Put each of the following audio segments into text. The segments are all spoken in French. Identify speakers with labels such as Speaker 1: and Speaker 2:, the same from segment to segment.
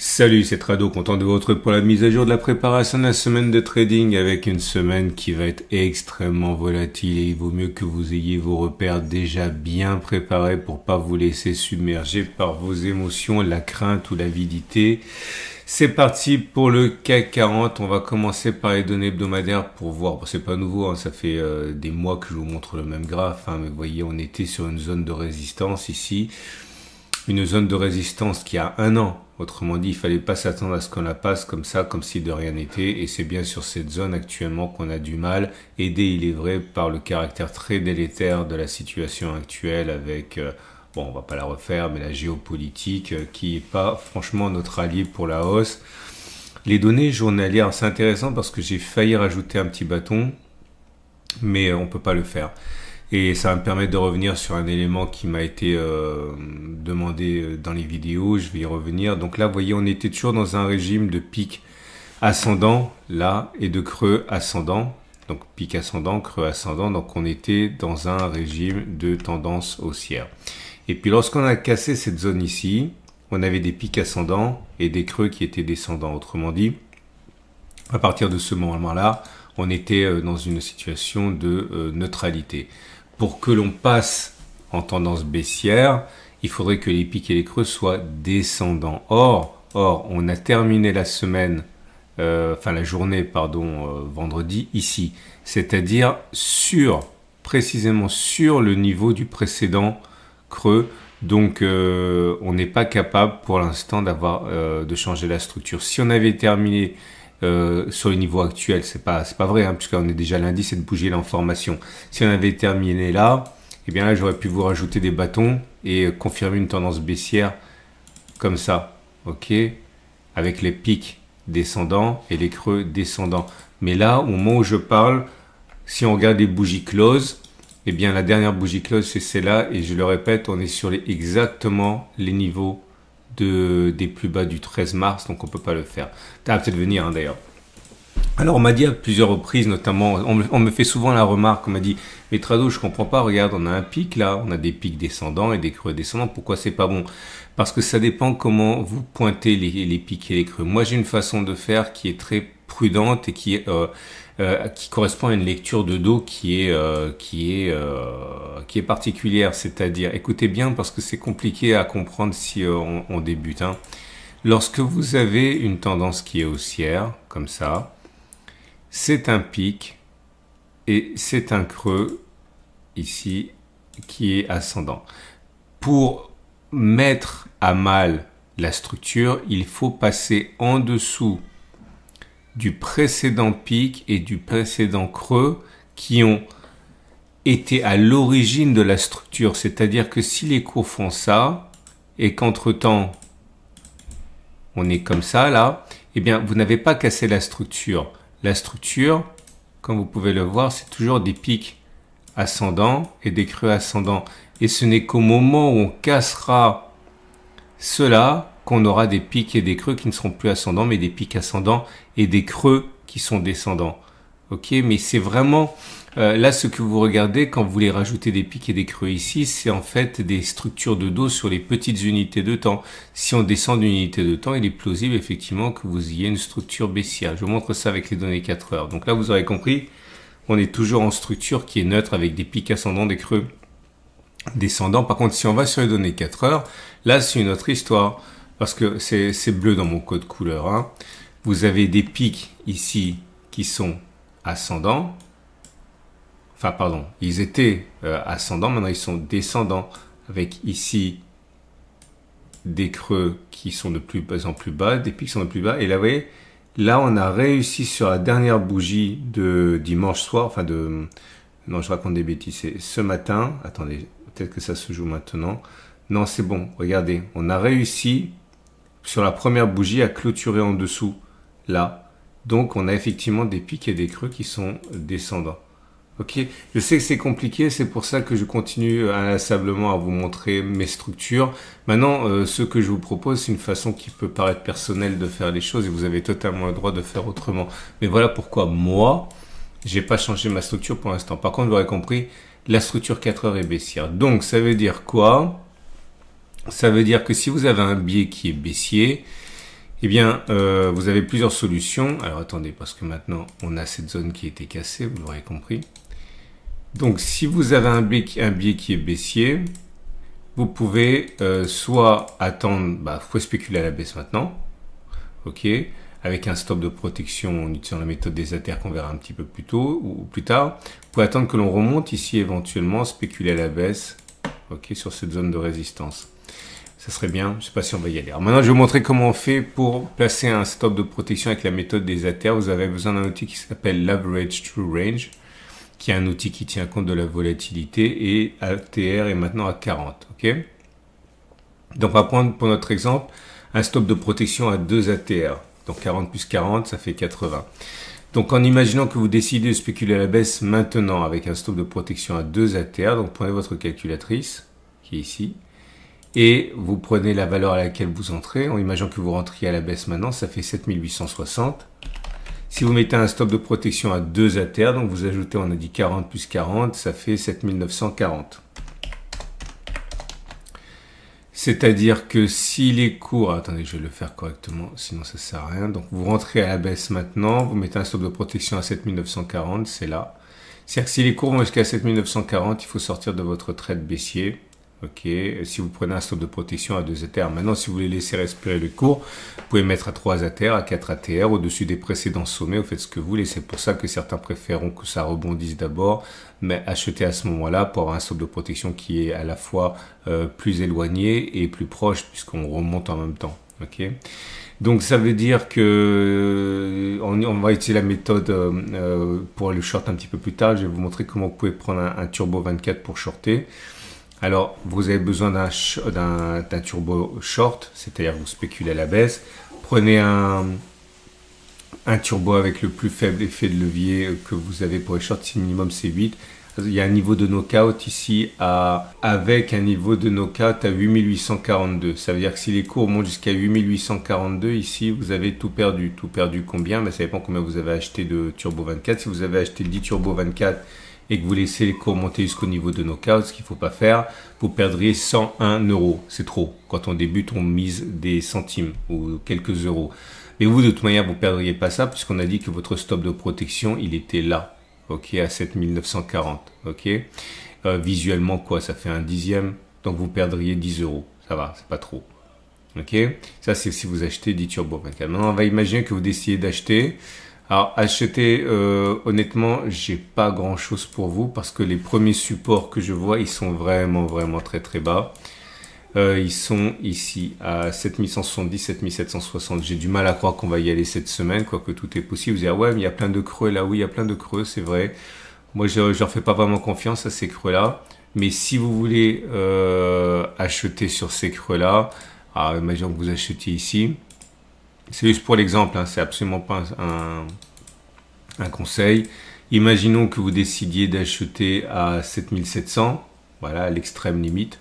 Speaker 1: Salut, c'est Trado, content de vous retrouver pour la mise à jour de la préparation de la semaine de trading avec une semaine qui va être extrêmement volatile et il vaut mieux que vous ayez vos repères déjà bien préparés pour pas vous laisser submerger par vos émotions, la crainte ou l'avidité. C'est parti pour le CAC 40. On va commencer par les données hebdomadaires pour voir. Bon, c'est pas nouveau, hein, ça fait des mois que je vous montre le même graphe, hein, mais vous voyez, on était sur une zone de résistance ici. Une zone de résistance qui a un an. Autrement dit, il fallait pas s'attendre à ce qu'on la passe comme ça, comme si de rien n'était. Et c'est bien sur cette zone actuellement qu'on a du mal, aidé, il est vrai, par le caractère très délétère de la situation actuelle avec, bon, on va pas la refaire, mais la géopolitique qui est pas franchement notre allié pour la hausse. Les données journalières, c'est intéressant parce que j'ai failli rajouter un petit bâton, mais on peut pas le faire. Et ça va me permettre de revenir sur un élément qui m'a été demandé dans les vidéos. Je vais y revenir. Donc là, vous voyez, on était toujours dans un régime de pic ascendant, là, et de creux ascendant. Donc pic ascendant, creux ascendant. Donc on était dans un régime de tendance haussière. Et puis lorsqu'on a cassé cette zone ici, on avait des pics ascendants et des creux qui étaient descendants. Autrement dit, à partir de ce moment-là, on était dans une situation de neutralité. Pour que l'on passe en tendance baissière, il faudrait que les pics et les creux soient descendants. Or, on a terminé la semaine, la journée, vendredi, ici. C'est-à-dire précisément sur le niveau du précédent creux. Donc, on n'est pas capable pour l'instant de changer la structure. Si on avait terminé sur le niveau actuel, c'est pas vrai, hein, puisqu'on est déjà lundi, c'est de bouger l'information. Si on avait terminé là, eh bien là, j'aurais pu vous rajouter des bâtons et confirmer une tendance baissière comme ça, ok, avec les pics descendants et les creux descendants. Mais là, au moment où je parle, si on regarde les bougies close, eh bien la dernière bougie close, c'est celle-là, et je le répète, on est sur exactement les niveaux des plus bas du 13 mars, donc on peut pas le faire. Ça va peut-être venir, hein, d'ailleurs. Alors on m'a dit à plusieurs reprises, notamment, on me fait souvent la remarque, on m'a dit, mais Trado, je comprends pas, regarde, on a un pic là, on a des pics descendants et des creux descendants, pourquoi c'est pas bon? Parce que ça dépend comment vous pointez les pics et les creux. Moi j'ai une façon de faire qui est très prudente et qui correspond à une lecture de dos qui est particulière, c'est-à-dire, écoutez bien parce que c'est compliqué à comprendre si on débute, hein. Lorsque vous avez une tendance qui est haussière, comme ça, c'est un pic et c'est un creux ici qui est ascendant. Pour mettre à mal la structure, il faut passer en dessous du précédent pic et du précédent creux qui ont été à l'origine de la structure. C'est-à-dire que si les cours font ça et qu'entre-temps, on est comme ça là, eh bien, vous n'avez pas cassé la structure. La structure, comme vous pouvez le voir, c'est toujours des pics ascendants et des creux ascendants. Et ce n'est qu'au moment où on cassera cela qu'on aura des pics et des creux qui ne seront plus ascendants, mais des pics ascendants et des creux qui sont descendants. Ok, mais c'est vraiment là ce que vous regardez quand vous voulez rajouter des pics et des creux ici, c'est en fait des structures de dos sur les petites unités de temps. Si on descend d'une unité de temps, il est plausible effectivement que vous ayez une structure baissière. Je vous montre ça avec les données 4 heures. Donc là, vous aurez compris, on est toujours en structure qui est neutre avec des pics ascendants, des creux descendants. Par contre, si on va sur les données 4 heures, là c'est une autre histoire parce que c'est bleu dans mon code couleur, hein. Vous avez des pics ici qui sont ascendants. Enfin, pardon, ils étaient ascendants, maintenant ils sont descendants, avec ici des creux qui sont de plus en plus bas, des pics qui sont de plus bas. Et là, vous voyez, là, on a réussi sur la dernière bougie de dimanche soir, non, je raconte des bêtises, c'est ce matin. Attendez, peut-être que ça se joue maintenant. Non, c'est bon, regardez, on a réussi sur la première bougie à clôturer en dessous, là. Donc, on a effectivement des pics et des creux qui sont descendants. Ok, je sais que c'est compliqué, c'est pour ça que je continue inlassablement à vous montrer mes structures. Maintenant, ce que je vous propose, c'est une façon qui peut paraître personnelle de faire les choses et vous avez totalement le droit de faire autrement. Mais voilà pourquoi moi, j'ai pas changé ma structure pour l'instant. Par contre, vous aurez compris, la structure 4 heures est baissière. Donc, ça veut dire quoi? Ça veut dire que si vous avez un biais qui est baissier, Eh bien, vous avez plusieurs solutions. Alors attendez, parce que maintenant, on a cette zone qui a été cassée, vous l'aurez compris. Donc, si vous avez un biais qui est baissier, vous pouvez soit attendre, faut spéculer à la baisse maintenant, ok, avec un stop de protection en utilisant la méthode des ATR qu'on verra un petit peu plus tôt ou plus tard. Vous pouvez attendre que l'on remonte ici éventuellement, spéculer à la baisse, ok, sur cette zone de résistance. Ça serait bien, je ne sais pas si on va y aller. Alors maintenant, je vais vous montrer comment on fait pour placer un stop de protection avec la méthode des ATR. Vous avez besoin d'un outil qui s'appelle l'Average True Range, qui est un outil qui tient compte de la volatilité, et ATR est maintenant à 40. Ok. Donc on va prendre pour notre exemple un stop de protection à 2 ATR. Donc 40 plus 40, ça fait 80. Donc en imaginant que vous décidez de spéculer à la baisse maintenant avec un stop de protection à 2 ATR, donc prenez votre calculatrice qui est ici et vous prenez la valeur à laquelle vous entrez. En imaginant que vous rentriez à la baisse maintenant, ça fait 7860. Si vous mettez un stop de protection à 2 ATR, donc vous ajoutez, on a dit 40 plus 40, ça fait 7940. C'est-à-dire que si les cours... Attendez, je vais le faire correctement, sinon ça sert à rien. Donc vous rentrez à la baisse maintenant, vous mettez un stop de protection à 7940, c'est là. C'est-à-dire que si les cours vont jusqu'à 7940, il faut sortir de votre trade baissier. Ok, si vous prenez un stop de protection à 2 ATR. Maintenant, si vous voulez laisser respirer le cours, vous pouvez mettre à 3 ATR, à 4 ATR, au-dessus des précédents sommets. Vous faites ce que vous voulez. C'est pour ça que certains préféreront que ça rebondisse d'abord, mais acheter à ce moment-là pour avoir un stop de protection qui est à la fois plus éloigné et plus proche, puisqu'on remonte en même temps. Ok. Donc ça veut dire que on va utiliser la méthode pour le short un petit peu plus tard. Je vais vous montrer comment vous pouvez prendre un turbo 24 pour shorter. Alors, vous avez besoin d'un turbo short, c'est-à-dire vous spéculez à la baisse. Prenez un turbo avec le plus faible effet de levier que vous avez pour les shorts, si minimum c'est 8. Il y a un niveau de knockout ici avec un niveau de knockout à 8842. Ça veut dire que si les cours montent jusqu'à 8842, ici vous avez tout perdu. Tout perdu combien? Ça dépend combien vous avez acheté de turbo 24. Si vous avez acheté 10 turbo 24 et que vous laissez les cours monter jusqu'au niveau de knockout, ce qu'il ne faut pas faire, vous perdriez 101 euros. C'est trop. Quand on débute, on mise des centimes ou quelques euros. Mais vous, de toute manière, vous ne perdriez pas ça puisqu'on a dit que votre stop de protection, il était là, ok, à 7940. Ok. Visuellement, quoi, ça fait un dixième. Donc, vous perdriez 10 euros. Ça va, c'est pas trop. Ok. Ça, c'est si vous achetez 10 turbo 24. Maintenant, on va imaginer que vous décidez d'acheter. Alors, acheter, honnêtement, j'ai pas grand chose pour vous parce que les premiers supports que je vois, ils sont vraiment très très bas. Ils sont ici à 7170, 7760. J'ai du mal à croire qu'on va y aller cette semaine, quoique tout est possible. Vous allez dire, ouais, mais il y a plein de creux là. Oui, il y a plein de creux, c'est vrai. Moi, je leur fais pas vraiment confiance à ces creux-là. Mais si vous voulez acheter sur ces creux-là, imaginons que vous achetiez ici. C'est juste pour l'exemple, hein, c'est absolument pas un conseil. Imaginons que vous décidiez d'acheter à 7700, voilà, à l'extrême limite.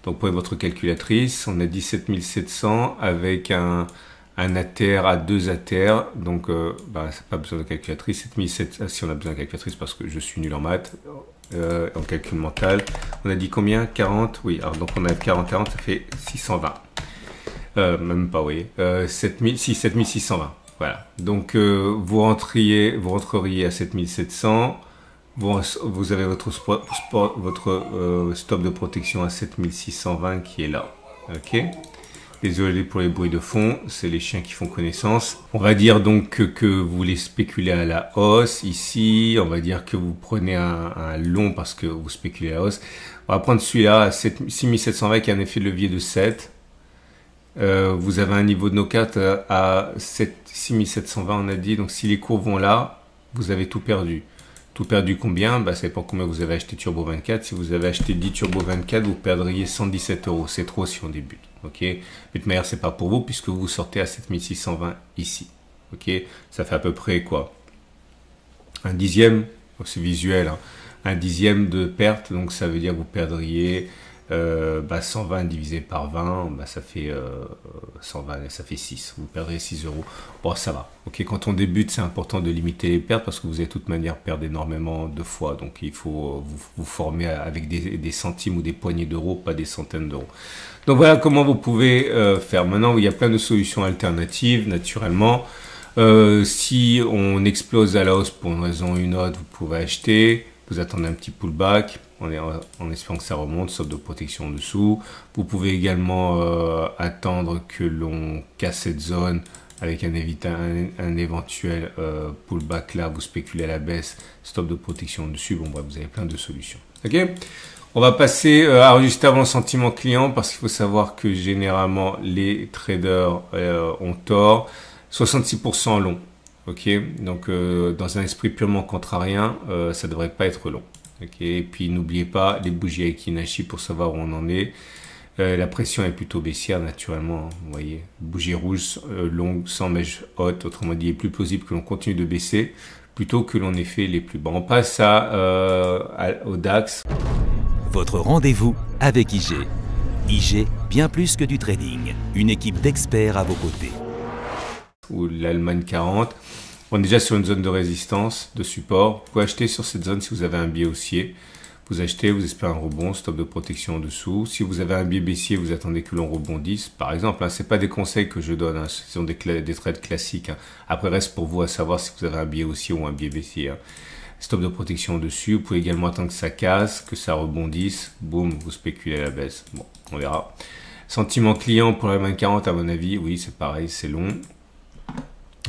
Speaker 1: Donc, prenez votre calculatrice, on a dit 7700 avec un ATR à 2 ATR. Donc, c'est pas besoin de calculatrice. 7700, si on a besoin de calculatrice parce que je suis nul en maths, en calcul mental. On a dit combien? 40, oui. Alors, donc, on a 40, ça fait 620. Même pas, oui. 7620. Voilà. Donc, vous rentreriez à 7700. Vous avez votre stop de protection à 7620 qui est là. Ok. Désolé pour les bruits de fond. C'est les chiens qui font connaissance. On va dire donc que vous voulez spéculer à la hausse. Ici, on va dire que vous prenez un long parce que vous spéculez à la hausse. On va prendre celui-là à 6720 qui a un effet de levier de 7. Vous avez un niveau de knockout à 6720, on a dit. Donc, si les cours vont là, vous avez tout perdu. Tout perdu combien? Ça dépend combien vous avez acheté Turbo 24. Si vous avez acheté 10 Turbo 24, vous perdriez 117 euros. C'est trop si on débute. Ok. De toute manière, c'est pas pour vous puisque vous sortez à 7620 ici. Ok. Ça fait à peu près quoi? Un dixième. C'est visuel. Hein. Un dixième de perte. Donc, ça veut dire que vous perdriez 120 divisé par 20, ça fait 120, ça fait 6. Vous perdrez 6 euros. Bon, ça va. Ok, quand on débute, c'est important de limiter les pertes parce que vous allez de toute manière perdre énormément de fois. Donc, il faut vous former avec des centimes ou des poignées d'euros, pas des centaines d'euros. Donc, voilà comment vous pouvez faire. Maintenant, il y a plein de solutions alternatives, naturellement. Si on explose à la hausse pour une raison ou une autre, vous pouvez acheter. Vous attendez un petit pullback en espérant que ça remonte, sauf de protection en dessous. Vous pouvez également attendre que l'on casse cette zone avec un éventuel pullback là. Vous spéculez à la baisse, stop de protection en dessus. Bon, bref, vous avez plein de solutions. Ok. On va passer à juste avant le sentiment client parce qu'il faut savoir que généralement les traders ont tort. 66% long. Ok, donc dans un esprit purement contrarien, ça devrait pas être long. Ok, et puis n'oubliez pas les bougies Aiki-Nashi pour savoir où on en est. La pression est plutôt baissière naturellement. Hein, vous voyez, bougie rouge longue sans mèche haute. Autrement dit, il est plus plausible que l'on continue de baisser plutôt que l'on ait fait les plus bas. On passe au DAX.
Speaker 2: Votre rendez-vous avec IG. IG, bien plus que du trading. Une équipe d'experts à vos côtés.
Speaker 1: Ou l'Allemagne 40. On est déjà sur une zone de résistance, de support. Vous pouvez acheter sur cette zone si vous avez un biais haussier. Vous achetez, vous espérez un rebond, stop de protection en dessous. Si vous avez un biais baissier, vous attendez que l'on rebondisse. Par exemple, hein, ce n'est pas des conseils que je donne, hein, ce sont des trades classiques. Hein. Après, reste pour vous à savoir si vous avez un biais haussier ou un biais baissier. Hein. Stop de protection en dessus. Vous pouvez également attendre que ça casse, que ça rebondisse. Boum, vous spéculez à la baisse. Bon, on verra. Sentiment client pour l'Allemagne 40, à mon avis, oui, c'est pareil, c'est long.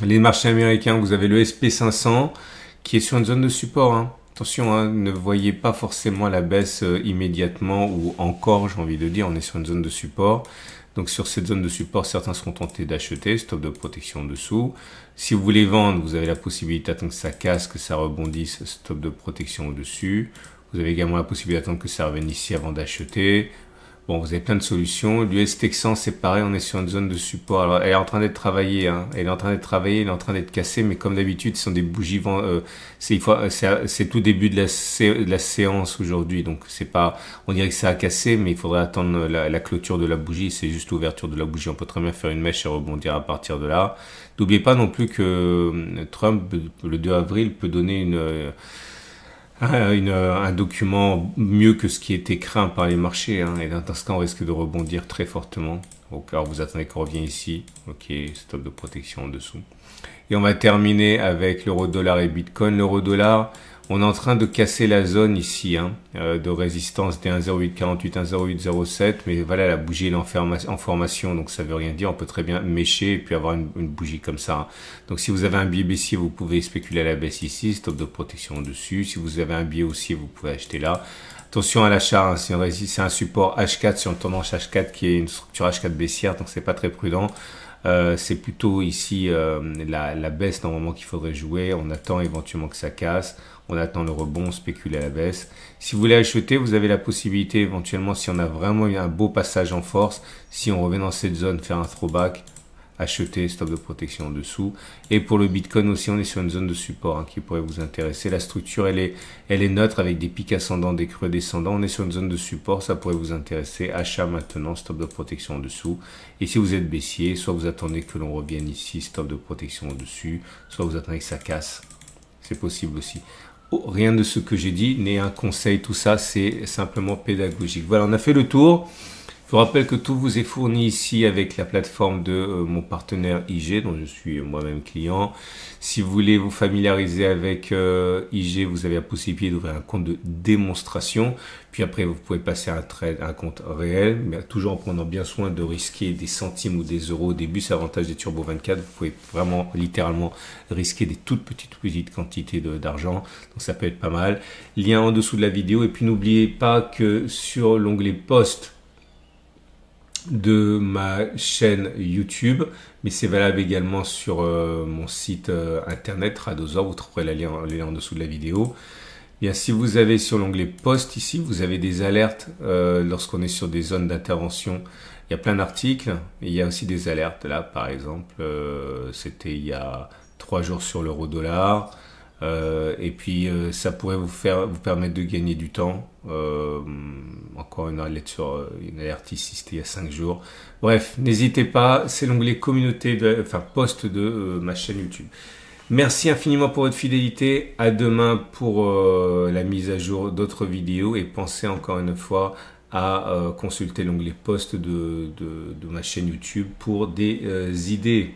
Speaker 1: Les marchés américains, vous avez le SP500 qui est sur une zone de support. Hein. Attention, hein, ne voyez pas forcément la baisse immédiatement ou encore, j'ai envie de dire, on est sur une zone de support. Donc sur cette zone de support, certains seront tentés d'acheter, stop de protection en dessous. Si vous voulez vendre, vous avez la possibilité d'attendre que ça casse, que ça rebondisse, stop de protection au-dessus. Vous avez également la possibilité d'attendre que ça revienne ici avant d'acheter. Bon, vous avez plein de solutions. L'US Texan, c'est pareil, on est sur une zone de support. Alors, elle est en train d'être travaillée, hein. Elle est en train d'être travaillée, elle est en train d'être cassée, mais comme d'habitude, ce sont des bougies. C'est tout début de la séance aujourd'hui, donc c'est pas. On dirait que ça a cassé, mais il faudrait attendre la clôture de la bougie. C'est juste l'ouverture de la bougie. On peut très bien faire une mèche et rebondir à partir de là. N'oubliez pas non plus que Trump, le 2 avril, peut donner un document mieux que ce qui était craint par les marchés, hein, et dans ce cas on risque de rebondir très fortement. Donc alors vous attendez qu'on revienne ici, ok, stop de protection en dessous. Et on va terminer avec l'euro-dollar et Bitcoin. L'euro-dollar, on est en train de casser la zone ici, hein, de résistance des 1,0848, 1,0807, mais voilà, la bougie est en formation, donc ça veut rien dire. On peut très bien mécher et puis avoir une bougie comme ça. Hein. Donc si vous avez un biais baissier, vous pouvez spéculer à la baisse ici, stop de protection au-dessus. Si vous avez un biais haussier, vous pouvez acheter là. Attention à l'achat, hein, c'est un support H4 sur une tendance H4 qui est une structure H4 baissière, donc c'est pas très prudent. C'est plutôt ici la baisse normalement qu'il faudrait jouer. On attend éventuellement que ça casse. On attend le rebond, on spécule à la baisse. Si vous voulez acheter, vous avez la possibilité éventuellement, si on a vraiment eu un beau passage en force, si on revient dans cette zone, faire un throwback, acheter, stop de protection en dessous. Et pour le Bitcoin aussi, on est sur une zone de support, hein, qui pourrait vous intéresser. La structure, elle est neutre avec des pics ascendants, des creux descendants. On est sur une zone de support, ça pourrait vous intéresser. Achat maintenant, stop de protection en dessous. Et si vous êtes baissier, soit vous attendez que l'on revienne ici, stop de protection en dessus, soit vous attendez que ça casse. C'est possible aussi. Oh, rien de ce que j'ai dit n'est un conseil, tout ça c'est simplement pédagogique. Voilà, on a fait le tour. Je vous rappelle que tout vous est fourni ici avec la plateforme de mon partenaire IG, dont je suis moi-même client. Si vous voulez vous familiariser avec IG, vous avez la possibilité d'ouvrir un compte de démonstration. Puis après, vous pouvez passer un compte réel, mais toujours en prenant bien soin de risquer des centimes ou des euros. Au début, c'est l'avantage des Turbo 24. Vous pouvez vraiment, littéralement, risquer des toutes petites quantités d'argent. Donc, ça peut être pas mal. Lien en dessous de la vidéo. Et puis, n'oubliez pas que sur l'onglet Post de ma chaîne YouTube, mais c'est valable également sur mon site internet Tradosor, vous trouverez le lien en dessous de la vidéo. Bien, si vous avez sur l'onglet Post ici, vous avez des alertes lorsqu'on est sur des zones d'intervention. Il y a plein d'articles, et il y a aussi des alertes. Là, par exemple, c'était il y a 3 jours sur l'euro-dollar. Et puis ça pourrait vous permettre de gagner du temps. Encore une alerte une alerte ici, c'était il y a 5 jours. Bref, n'hésitez pas, c'est l'onglet communauté, post de ma chaîne YouTube. Merci infiniment pour votre fidélité. À demain pour la mise à jour d'autres vidéos et pensez encore une fois à consulter l'onglet post de ma chaîne YouTube pour des idées.